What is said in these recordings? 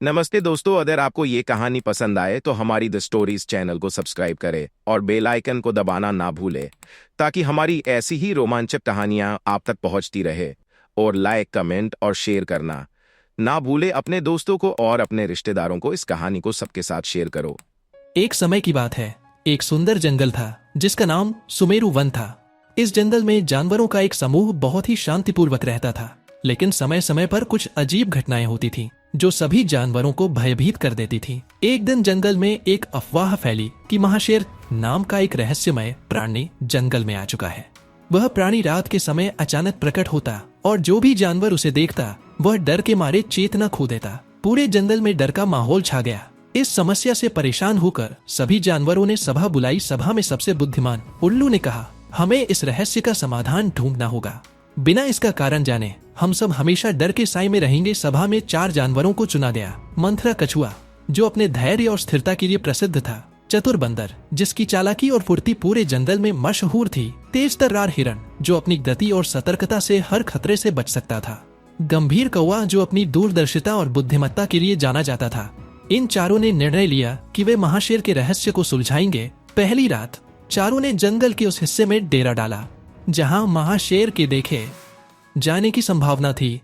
नमस्ते दोस्तों, अगर आपको ये कहानी पसंद आए तो हमारी द स्टोरीज चैनल को सब्सक्राइब करें और बेल आइकन को दबाना ना भूलें ताकि हमारी ऐसी ही रोमांचक कहानियां आप तक पहुंचती रहे। और लाइक, कमेंट और शेयर करना ना भूलें अपने दोस्तों को और अपने रिश्तेदारों को इस कहानी को सबके साथ शेयर करो। एक समय की बात है। एक सुंदर जंगल था जिसका नाम सुमेरु वन था। इस जंगल में जानवरों का एक समूह बहुत ही शांतिपूर्वक रहता था, लेकिन समय समय पर कुछ अजीब घटनाएं होती थीं जो सभी जानवरों को भयभीत कर देती थी। एक दिन जंगल में एक अफवाह फैली कि महाशेर नाम का एक रहस्यमय प्राणी जंगल में आ चुका है। वह प्राणी रात के समय अचानक प्रकट होता और जो भी जानवर उसे देखता वह डर के मारे चेतना खो देता। पूरे जंगल में डर का माहौल छा गया। इस समस्या से परेशान होकर सभी जानवरों ने सभा बुलाई। सभा में सबसे बुद्धिमान उल्लू ने कहा, हमें इस रहस्य का समाधान ढूंढना होगा। बिना इसका कारण जाने हम सब हमेशा डर के साए में रहेंगे। सभा में 4 जानवरों को चुना गया। मंथरा कछुआ, जो अपने धैर्य और स्थिरता के लिए प्रसिद्ध था। चतुर बंदर, जिसकी चालाकी और फुर्ती पूरे जंगल में मशहूर थी। तेज तर्रार हिरण, जो अपनी गति और सतर्कता से हर खतरे से बच सकता था। गंभीर कौवा, जो अपनी दूरदर्शिता और बुद्धिमत्ता के लिए जाना जाता था। इन चारों ने निर्णय लिया कि वे महाशेर के रहस्य को सुलझाएंगे। पहली रात चारों ने जंगल के उस हिस्से में डेरा डाला जहां महाशेर के देखे जाने की संभावना थी।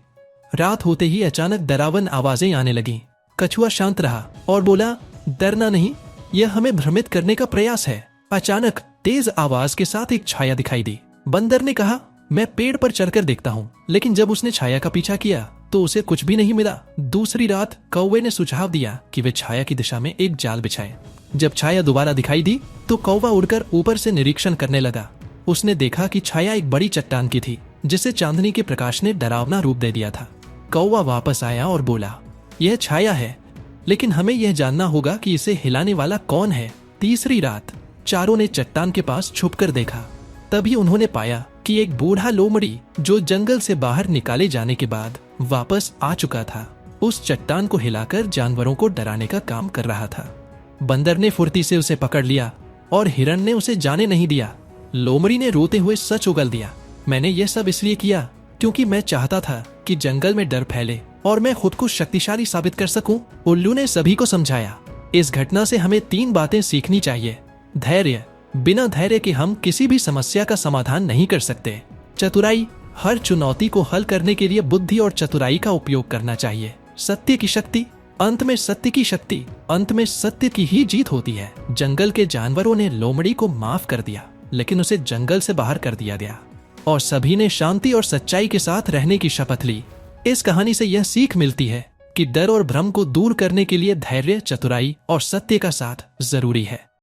रात होते ही अचानक डरावनी आवाजें आने लगीं। कछुआ शांत रहा और बोला, डरना नहीं, यह हमें भ्रमित करने का प्रयास है। अचानक तेज आवाज के साथ एक छाया दिखाई दी। बंदर ने कहा, मैं पेड़ पर चढ़कर देखता हूँ। लेकिन जब उसने छाया का पीछा किया तो उसे कुछ भी नहीं मिला। दूसरी रात कौवे ने सुझाव दिया कि वे छाया की दिशा में एक जाल बिछाए। जब छाया दोबारा दिखाई दी तो कौवा उड़कर ऊपर से निरीक्षण करने लगा। उसने देखा कि छाया एक बड़ी चट्टान की थी जिसे चांदनी के प्रकाश ने डरावना रूप दे दिया था। कौवा वापस आया और बोला, यह छाया है, लेकिन हमें यह जानना होगा कि इसे हिलाने वाला कौन है। तीसरी रात चारों ने चट्टान के पास छुपकर देखा। तभी उन्होंने पाया कि एक बूढ़ा लोमड़ी, जो जंगल से बाहर निकाले जाने के बाद वापस आ चुका था, उस चट्टान को हिलाकर जानवरों को डराने का काम कर रहा था। बंदर ने फुर्ती से उसे पकड़ लिया और हिरण ने उसे जाने नहीं दिया। लोमड़ी ने रोते हुए सच उगल दिया, मैंने यह सब इसलिए किया क्योंकि मैं चाहता था कि जंगल में डर फैले और मैं खुद को शक्तिशाली साबित कर सकूं। उल्लू ने सभी को समझाया, इस घटना से हमें 3 बातें सीखनी चाहिए। धैर्य, बिना धैर्य के हम किसी भी समस्या का समाधान नहीं कर सकते। चतुराई, हर चुनौती को हल करने के लिए बुद्धि और चतुराई का उपयोग करना चाहिए। सत्य की शक्ति, अंत में सत्य की शक्ति, अंत में सत्य की ही जीत होती है। जंगल के जानवरों ने लोमड़ी को माफ कर दिया, लेकिन उसे जंगल से बाहर कर दिया गया और सभी ने शांति और सच्चाई के साथ रहने की शपथ ली। इस कहानी से यह सीख मिलती है कि डर और भ्रम को दूर करने के लिए धैर्य, चतुराई और सत्य का साथ जरूरी है।